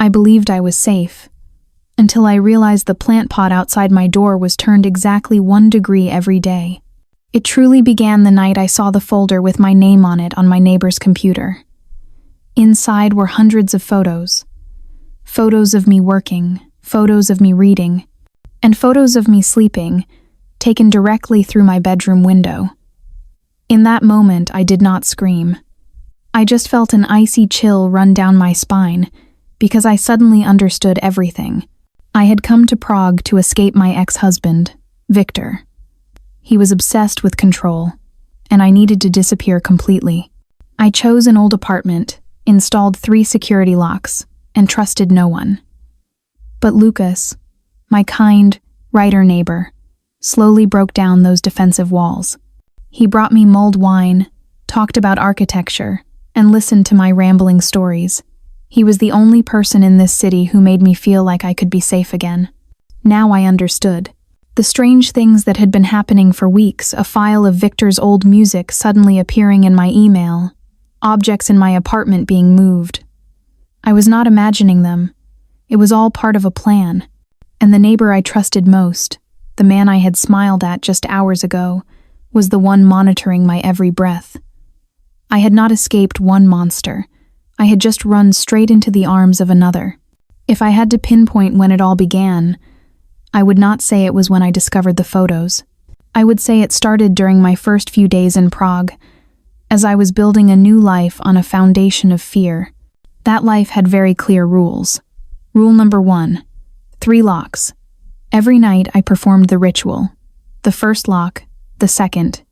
I believed I was safe, until I realized the plant pot outside my door was turned exactly 1 degree every day. It truly began the night I saw the folder with my name on it on my neighbor's computer. Inside were hundreds of photos. Photos of me working, photos of me reading, and photos of me sleeping, taken directly through my bedroom window. In that moment, I did not scream. I just felt an icy chill run down my spine because I suddenly understood everything. I had come to Prague to escape my ex-husband, Victor. He was obsessed with control, and I needed to disappear completely. I chose an old apartment, installed 3 security locks, and trusted no one. But Lucas, my kind, writer neighbor, slowly broke down those defensive walls. He brought me mulled wine, talked about architecture, and listened to my rambling stories. He was the only person in this city who made me feel like I could be safe again. Now I understood. The strange things that had been happening for weeks, a file of Victor's old music suddenly appearing in my email, objects in my apartment being moved. I was not imagining them. It was all part of a plan. And the neighbor I trusted most, the man I had smiled at just hours ago, was the one monitoring my every breath. I had not escaped one monster. I had just run straight into the arms of another. If I had to pinpoint when it all began, I would not say it was when I discovered the photos. I would say it started during my first few days in Prague, as I was building a new life on a foundation of fear. That life had very clear rules. Rule number 1, 3 locks. Every night I performed the ritual. The first lock, the second,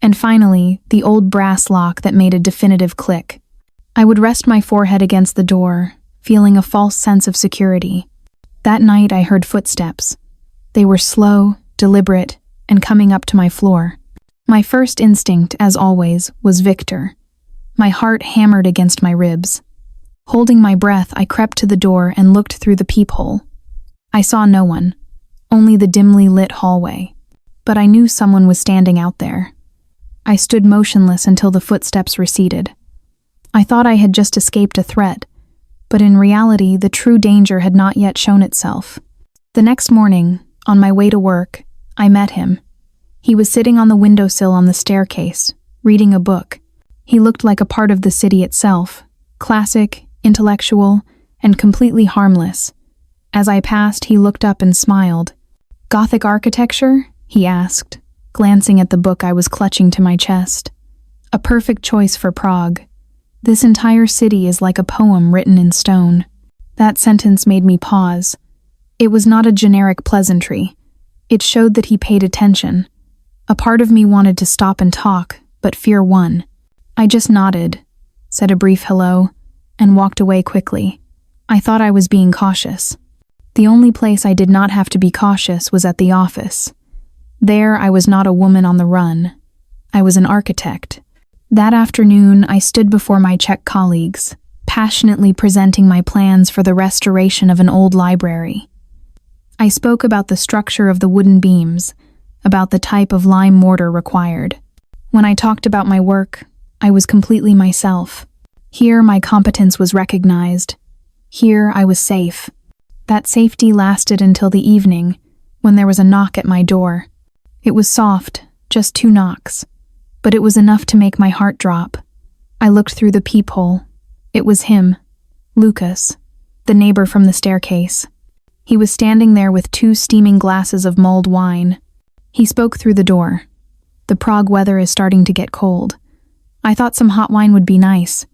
and finally, the old brass lock that made a definitive click. I would rest my forehead against the door, feeling a false sense of security. That night I heard footsteps. They were slow, deliberate, and coming up to my floor. My first instinct, as always, was Victor. My heart hammered against my ribs. Holding my breath, I crept to the door and looked through the peephole. I saw no one, only the dimly lit hallway. But I knew someone was standing out there. I stood motionless until the footsteps receded. I thought I had just escaped a threat, but in reality, the true danger had not yet shown itself. The next morning, on my way to work, I met him. He was sitting on the windowsill on the staircase, reading a book. He looked like a part of the city itself, classic, intellectual, and completely harmless. As I passed, he looked up and smiled. "Gothic architecture?" he asked, glancing at the book I was clutching to my chest. "A perfect choice for Prague. This entire city is like a poem written in stone." That sentence made me pause. It was not a generic pleasantry. It showed that he paid attention. A part of me wanted to stop and talk, but fear won. I just nodded, said a brief hello, and walked away quickly. I thought I was being cautious. The only place I did not have to be cautious was at the office. There, I was not a woman on the run. I was an architect. That afternoon, I stood before my Czech colleagues, passionately presenting my plans for the restoration of an old library. I spoke about the structure of the wooden beams, about the type of lime mortar required. When I talked about my work, I was completely myself. Here, my competence was recognized. Here, I was safe. That safety lasted until the evening, when there was a knock at my door. It was soft, just 2 knocks. But it was enough to make my heart drop. I looked through the peephole. It was him, Lucas, the neighbor from the staircase. He was standing there with 2 steaming glasses of mulled wine. He spoke through the door. "The Prague weather is starting to get cold. I thought some hot wine would be nice.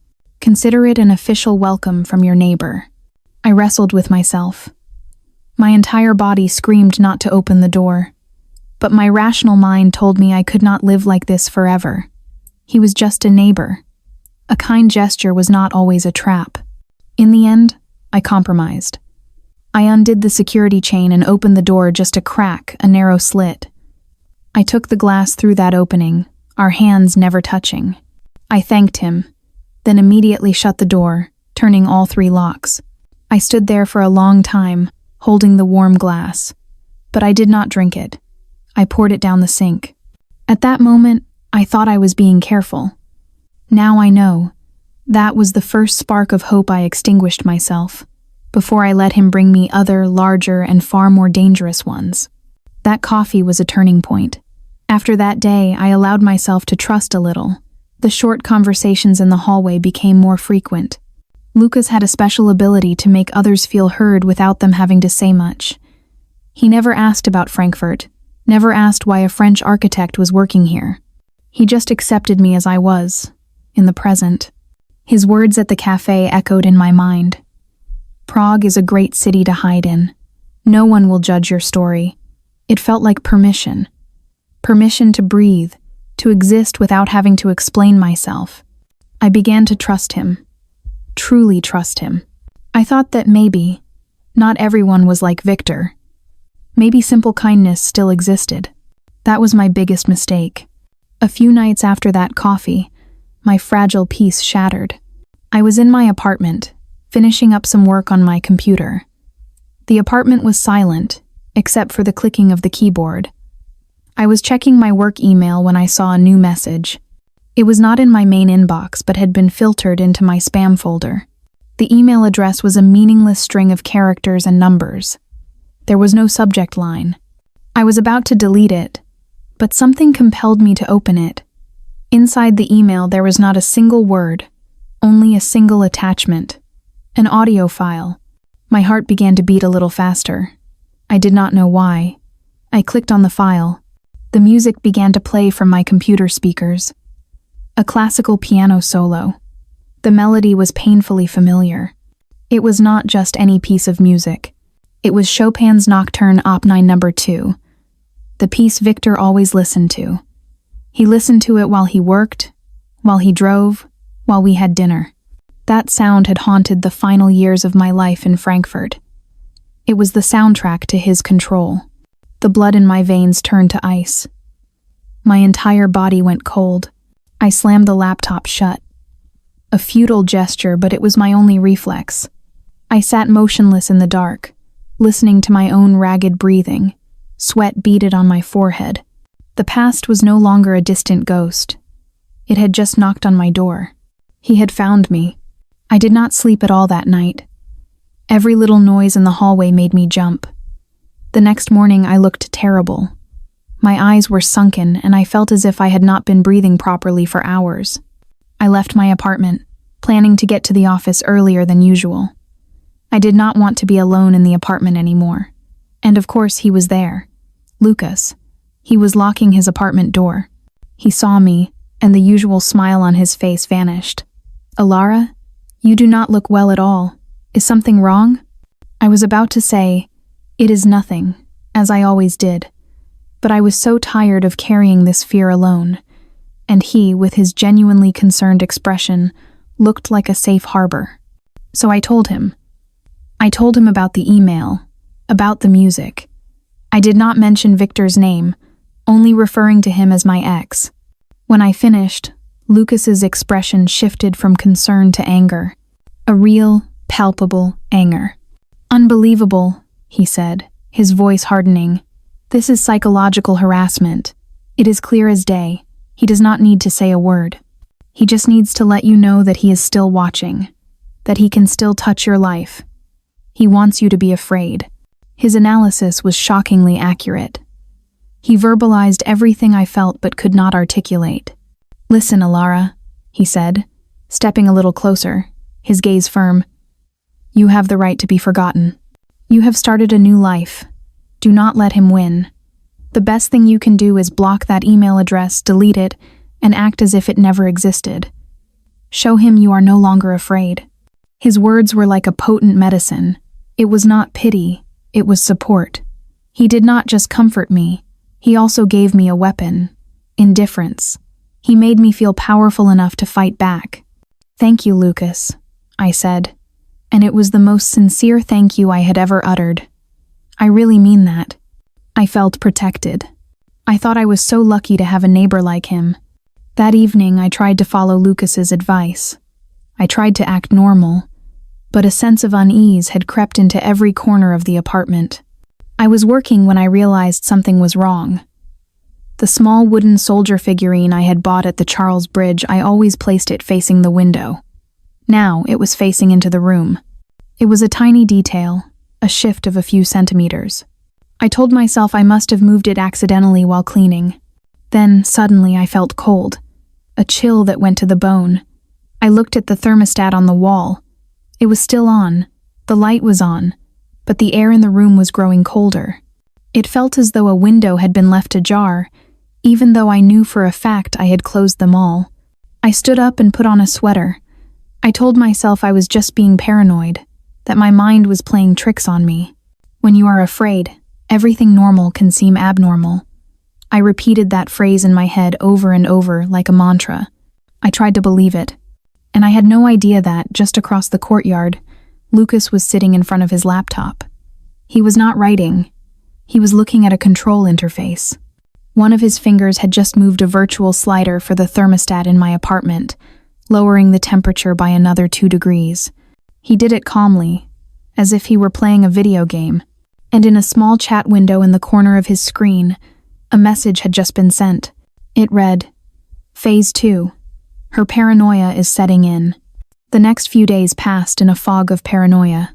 Consider it an official welcome from your neighbor." I wrestled with myself. My entire body screamed not to open the door. But my rational mind told me I could not live like this forever. He was just a neighbor. A kind gesture was not always a trap. In the end, I compromised. I undid the security chain and opened the door just a crack, a narrow slit. I took the glass through that opening, our hands never touching. I thanked him, then immediately shut the door, turning all 3 locks. I stood there for a long time, holding the warm glass. But I did not drink it. I poured it down the sink. At that moment, I thought I was being careful. Now I know. That was the first spark of hope I extinguished myself. before I let him bring me other, larger, and far more dangerous ones. That coffee was a turning point. After that day, I allowed myself to trust a little. The short conversations in the hallway became more frequent. Lucas had a special ability to make others feel heard without them having to say much. He never asked about Frankfurt, never asked why a French architect was working here. He just accepted me as I was, in the present. His words at the cafe echoed in my mind. Prague is a great city to hide in. No one will judge your story. It felt like permission. Permission to breathe, to exist without having to explain myself. I began to trust him. Truly trust him. I thought that maybe not everyone was like Victor. Maybe simple kindness still existed. That was my biggest mistake. A few nights after that coffee, my fragile peace shattered. I was in my apartment, finishing up some work on my computer. The apartment was silent, except for the clicking of the keyboard. I was checking my work email when I saw a new message. It was not in my main inbox, but had been filtered into my spam folder. The email address was a meaningless string of characters and numbers. There was no subject line. I was about to delete it, but something compelled me to open it. Inside the email there was not a single word, only a single attachment, an audio file. My heart began to beat a little faster. I did not know why. I clicked on the file. The music began to play from my computer speakers. A classical piano solo. The melody was painfully familiar. It was not just any piece of music. It was Chopin's Nocturne Op. 9 No. 2, the piece Victor always listened to. He listened to it while he worked, while he drove, while we had dinner. That sound had haunted the final years of my life in Frankfurt. It was the soundtrack to his control. The blood in my veins turned to ice. My entire body went cold. I slammed the laptop shut. A futile gesture, but it was my only reflex. I sat motionless in the dark, listening to my own ragged breathing. Sweat beaded on my forehead. The past was no longer a distant ghost. It had just knocked on my door. He had found me. I did not sleep at all that night. Every little noise in the hallway made me jump. The next morning I looked terrible. My eyes were sunken, and I felt as if I had not been breathing properly for hours. I left my apartment, planning to get to the office earlier than usual. I did not want to be alone in the apartment anymore. And of course he was there. Lucas. He was locking his apartment door. He saw me, and the usual smile on his face vanished. "Elara, you do not look well at all. Is something wrong?" I was about to say, "It is nothing," as I always did. But I was so tired of carrying this fear alone, and he, with his genuinely concerned expression, looked like a safe harbor. So I told him. I told him about the email, about the music. I did not mention Victor's name, only referring to him as my ex. When I finished, Lucas's expression shifted from concern to anger. A real, palpable anger. "Unbelievable," he said, his voice hardening. "This is psychological harassment. It is clear as day. He does not need to say a word. He just needs to let you know that he is still watching, that he can still touch your life. He wants you to be afraid." His analysis was shockingly accurate. He verbalized everything I felt but could not articulate. "Listen, Elara," he said, stepping a little closer, his gaze firm. "You have the right to be forgotten. You have started a new life. Do not let him win. The best thing you can do is block that email address, delete it, and act as if it never existed. Show him you are no longer afraid." His words were like a potent medicine. It was not pity, it was support. He did not just comfort me, he also gave me a weapon, indifference. He made me feel powerful enough to fight back. "Thank you, Lucas," I said, and it was the most sincere thank you I had ever uttered. I really mean that. I felt protected. I thought I was so lucky to have a neighbor like him. That evening I tried to follow Lucas's advice. I tried to act normal, but a sense of unease had crept into every corner of the apartment. I was working when I realized something was wrong. The small wooden soldier figurine I had bought at the Charles Bridge, I always placed it facing the window. Now it was facing into the room. It was a tiny detail, a shift of a few centimeters. I told myself I must have moved it accidentally while cleaning. Then, suddenly, I felt cold, a chill that went to the bone. I looked at the thermostat on the wall. It was still on, the light was on, but the air in the room was growing colder. It felt as though a window had been left ajar, even though I knew for a fact I had closed them all. I stood up and put on a sweater. I told myself I was just being paranoid, that my mind was playing tricks on me. When you are afraid, everything normal can seem abnormal. I repeated that phrase in my head over and over like a mantra. I tried to believe it. And I had no idea that, just across the courtyard, Lucas was sitting in front of his laptop. He was not writing. He was looking at a control interface. One of his fingers had just moved a virtual slider for the thermostat in my apartment, lowering the temperature by another 2 degrees. He did it calmly, as if he were playing a video game, and in a small chat window in the corner of his screen, a message had just been sent. It read, "Phase 2. Her paranoia is setting in." The next few days passed in a fog of paranoia.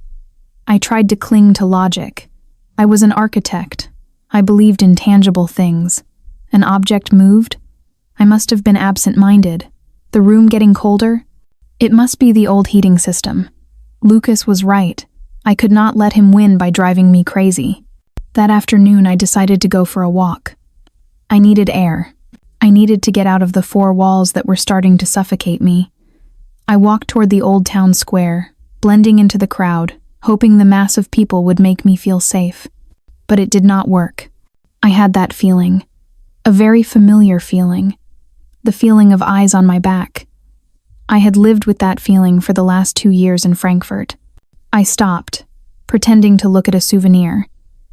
I tried to cling to logic. I was an architect. I believed in tangible things. An object moved? I must have been absent-minded. The room getting colder? It must be the old heating system. Lucas was right. I could not let him win by driving me crazy. That afternoon, I decided to go for a walk. I needed air. I needed to get out of the 4 walls that were starting to suffocate me. I walked toward the old town square, blending into the crowd, hoping the mass of people would make me feel safe. But it did not work. I had that feeling. A very familiar feeling. The feeling of eyes on my back. I had lived with that feeling for the last 2 years in Frankfurt. I stopped, pretending to look at a souvenir,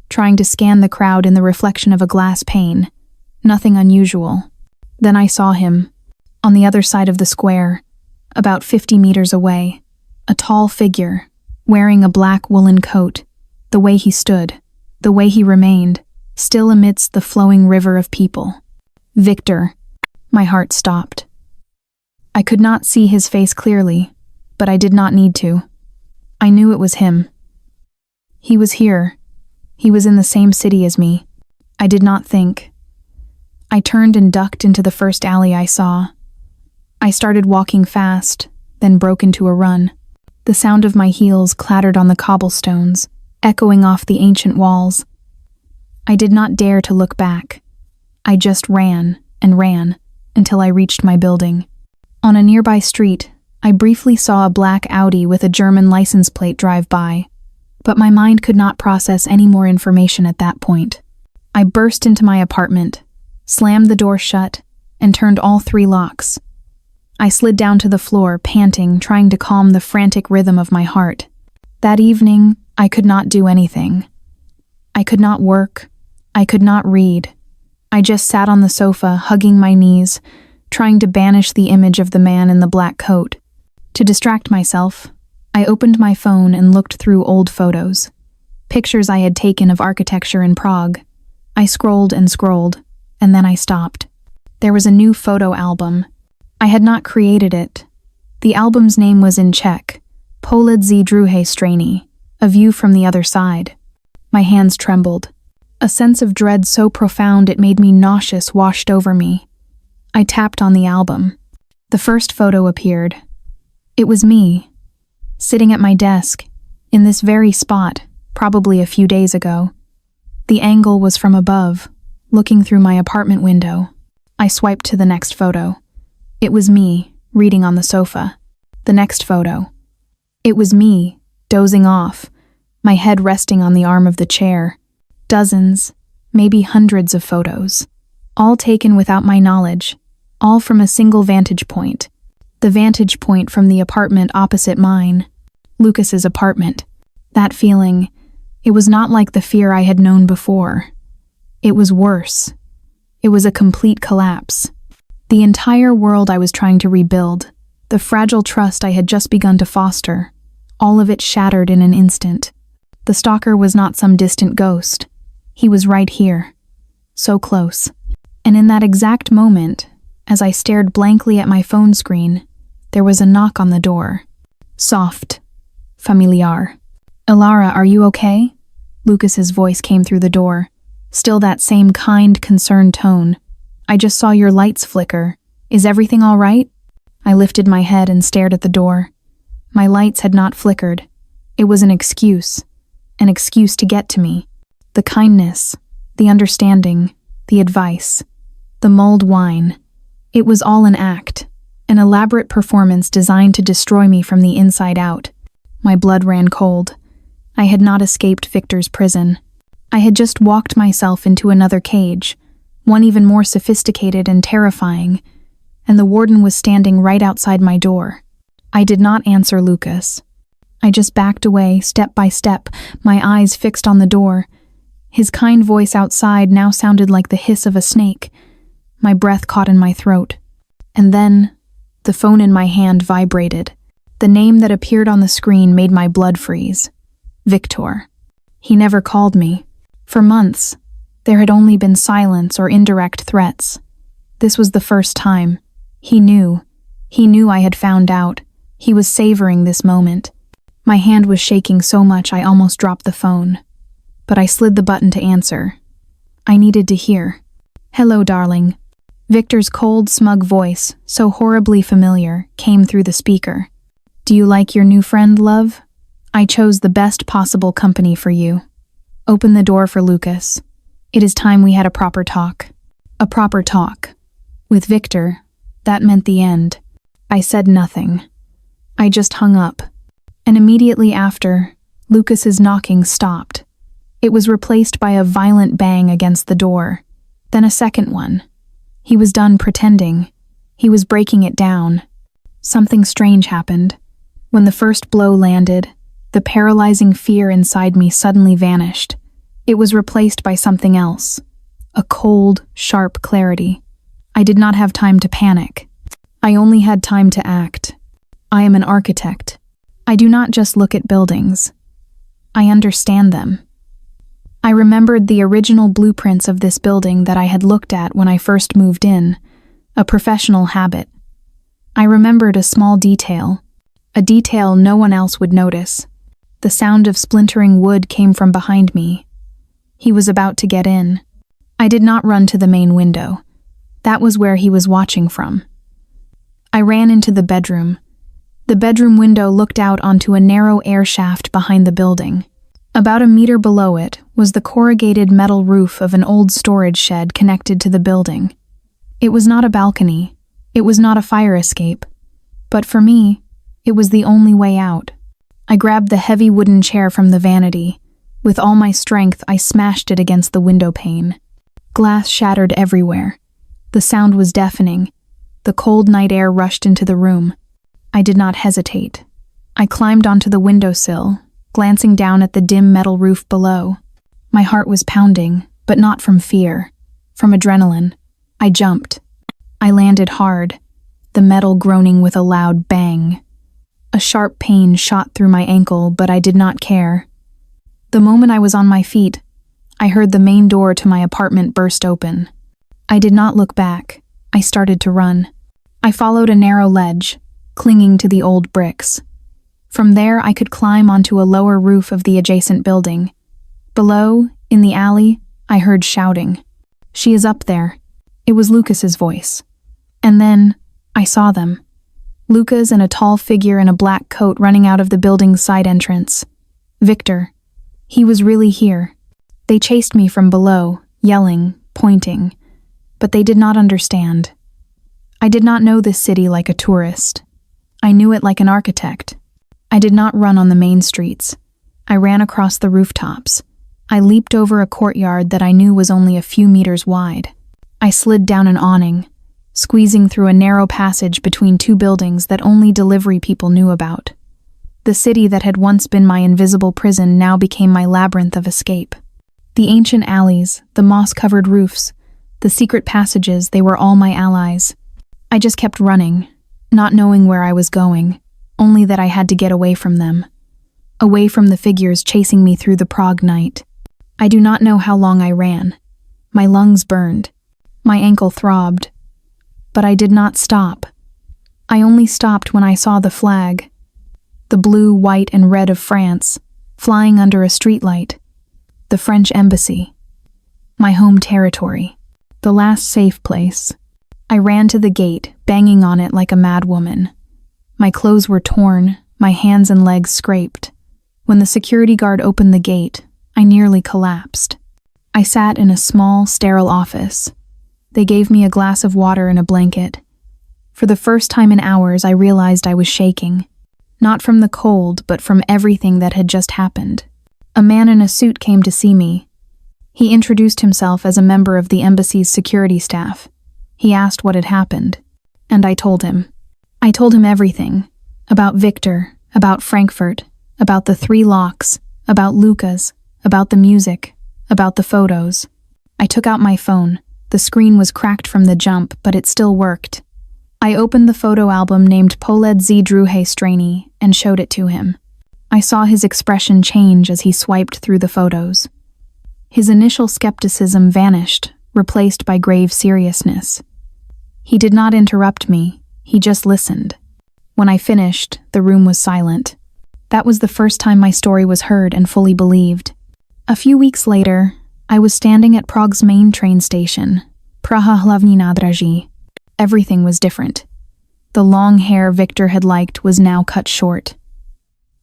trying to scan the crowd in the reflection of a glass pane. Nothing unusual. Then I saw him, on the other side of the square, about 50 meters away, a tall figure, wearing a black woolen coat, the way he stood, the way he remained, still amidst the flowing river of people. Victor. My heart stopped. I could not see his face clearly, but I did not need to. I knew it was him. He was here. He was in the same city as me. I did not think. I turned and ducked into the first alley I saw. I started walking fast, then broke into a run. The sound of my heels clattered on the cobblestones, echoing off the ancient walls. I did not dare to look back. I just ran and ran until I reached my building. On a nearby street, I briefly saw a black Audi with a German license plate drive by, but my mind could not process any more information at that point. I burst into my apartment, slammed the door shut, and turned all 3 locks. I slid down to the floor, panting, trying to calm the frantic rhythm of my heart. That evening, I could not do anything. I could not work. I could not read. I just sat on the sofa, hugging my knees, trying to banish the image of the man in the black coat. To distract myself, I opened my phone and looked through old photos, pictures I had taken of architecture in Prague. I scrolled and scrolled, and then I stopped. There was a new photo album. I had not created it. The album's name was in Czech, Pohled z druhé strany, a view from the other side. My hands trembled. A sense of dread so profound it made me nauseous washed over me. I tapped on the album. The first photo appeared. It was me, sitting at my desk, in this very spot, probably a few days ago. The angle was from above, looking through my apartment window. I swiped to the next photo. It was me, reading on the sofa. The next photo. It was me, dozing off, my head resting on the arm of the chair. Dozens, maybe hundreds of photos, all taken without my knowledge, all from a single vantage point. The vantage point from the apartment opposite mine, Lucas's apartment. That feeling, it was not like the fear I had known before. It was worse. It was a complete collapse. The entire world I was trying to rebuild, the fragile trust I had just begun to foster, all of it shattered in an instant. The stalker was not some distant ghost. He was right here, so close. And in that exact moment, as I stared blankly at my phone screen, there was a knock on the door. Soft, familiar. Elara, are you okay? Lucas's voice came through the door. Still that same kind, concerned tone. I just saw your lights flicker. Is everything all right? I lifted my head and stared at the door. My lights had not flickered. It was an excuse to get to me. The kindness, the understanding, the advice, the mulled wine. It was all an act, an elaborate performance designed to destroy me from the inside out. My blood ran cold. I had not escaped Victor's prison. I had just walked myself into another cage, one even more sophisticated and terrifying, and the warden was standing right outside my door. I did not answer Lucas. I just backed away, step by step, my eyes fixed on the door. His kind voice outside now sounded like the hiss of a snake. My breath caught in my throat. And then, the phone in my hand vibrated. The name that appeared on the screen made my blood freeze. Victor. He never called me. For months, there had only been silence or indirect threats. This was the first time. He knew I had found out. He was savoring this moment. My hand was shaking so much I almost dropped the phone. But I slid the button to answer. I needed to hear. Hello, darling. Victor's cold, smug voice, so horribly familiar, came through the speaker. Do you like your new friend, love? I chose the best possible company for you. Open the door for Lucas. It is time we had a proper talk. A proper talk. With Victor, that meant the end. I said nothing. I just hung up. And immediately after, Lucas's knocking stopped. It was replaced by a violent bang against the door. Then a second one. He was done pretending. He was breaking it down. Something strange happened. When the first blow landed, the paralyzing fear inside me suddenly vanished. It was replaced by something else. A cold, sharp clarity. I did not have time to panic. I only had time to act. I am an architect. I do not just look at buildings. I understand them. I remembered the original blueprints of this building that I had looked at when I first moved in, a professional habit. I remembered a small detail, a detail no one else would notice. The sound of splintering wood came from behind me. He was about to get in. I did not run to the main window. That was where he was watching from. I ran into the bedroom. The bedroom window looked out onto a narrow air shaft behind the building. About a meter below it was the corrugated metal roof of an old storage shed connected to the building. It was not a balcony. It was not a fire escape. But for me, it was the only way out. I grabbed the heavy wooden chair from the vanity. With all my strength, I smashed it against the window pane. Glass shattered everywhere. The sound was deafening. The cold night air rushed into the room. I did not hesitate. I climbed onto the windowsill, glancing down at the dim metal roof below. My heart was pounding, but not from fear, from adrenaline. I jumped. I landed hard, the metal groaning with a loud bang. A sharp pain shot through my ankle, but I did not care. The moment I was on my feet, I heard the main door to my apartment burst open. I did not look back. I started to run. I followed a narrow ledge, clinging to the old bricks. From there, I could climb onto a lower roof of the adjacent building. Below, in the alley, I heard shouting. She is up there. It was Lucas's voice. And then, I saw them. Lucas and a tall figure in a black coat running out of the building's side entrance. Victor. He was really here. They chased me from below, yelling, pointing. But they did not understand. I did not know this city like a tourist. I knew it like an architect. I did not run on the main streets. I ran across the rooftops. I leaped over a courtyard that I knew was only a few meters wide. I slid down an awning, squeezing through a narrow passage between two buildings that only delivery people knew about. The city that had once been my invisible prison now became my labyrinth of escape. The ancient alleys, the moss-covered roofs, the secret passages, they were all my allies. I just kept running, not knowing where I was going, only that I had to get away from them. Away from the figures chasing me through the Prague night. I do not know how long I ran. My lungs burned. My ankle throbbed. But I did not stop. I only stopped when I saw the flag. The blue, white, and red of France, flying under a streetlight. The French embassy. My home territory. The last safe place. I ran to the gate, banging on it like a madwoman. My clothes were torn, my hands and legs scraped. When the security guard opened the gate, I nearly collapsed. I sat in a small, sterile office. They gave me a glass of water and a blanket. For the first time in hours, I realized I was shaking. Not from the cold, but from everything that had just happened. A man in a suit came to see me. He introduced himself as a member of the embassy's security staff. He asked what had happened, and I told him. I told him everything. About Victor, about Frankfurt, about the 3 locks, about Lucas, about the music, about the photos. I took out my phone. The screen was cracked from the jump, but it still worked. I opened the photo album named Poled Z Druhe Strani and showed it to him. I saw his expression change as he swiped through the photos. His initial skepticism vanished, replaced by grave seriousness. He did not interrupt me, he just listened. When I finished, the room was silent. That was the first time my story was heard and fully believed. A few weeks later, I was standing at Prague's main train station, Praha Hlavní nádraží. Everything was different. The long hair Victor had liked was now cut short.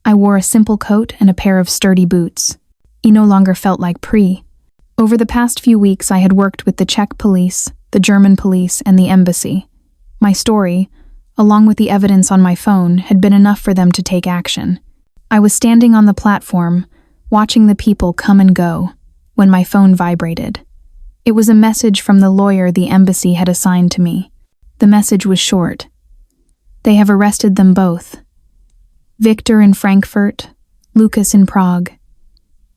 I wore a simple coat and a pair of sturdy boots. He no longer felt like Pre. Over the past few weeks, I had worked with the Czech police, the German police, and the embassy. My story, along with the evidence on my phone, had been enough for them to take action. I was standing on the platform, watching the people come and go, when my phone vibrated. It was a message from the lawyer the embassy had assigned to me. The message was short. They have arrested them both. Victor in Frankfurt, Lucas in Prague.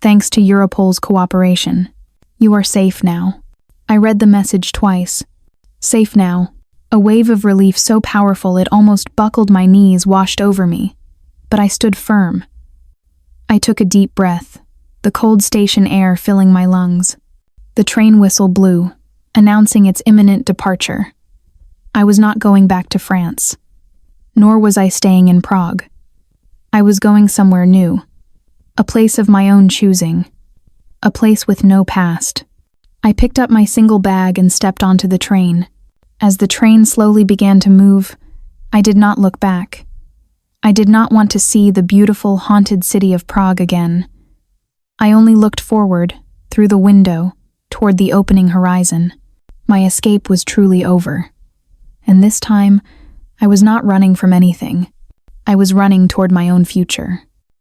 Thanks to Europol's cooperation. You are safe now. I read the message twice. Safe now. A wave of relief so powerful it almost buckled my knees washed over me. But I stood firm. I took a deep breath, the cold station air filling my lungs. The train whistle blew, announcing its imminent departure. I was not going back to France. Nor was I staying in Prague. I was going somewhere new. A place of my own choosing. A place with no past. I picked up my single bag and stepped onto the train. As the train slowly began to move, I did not look back. I did not want to see the beautiful, haunted city of Prague again. I only looked forward, through the window, toward the opening horizon. My escape was truly over. And this time, I was not running from anything. I was running toward my own future.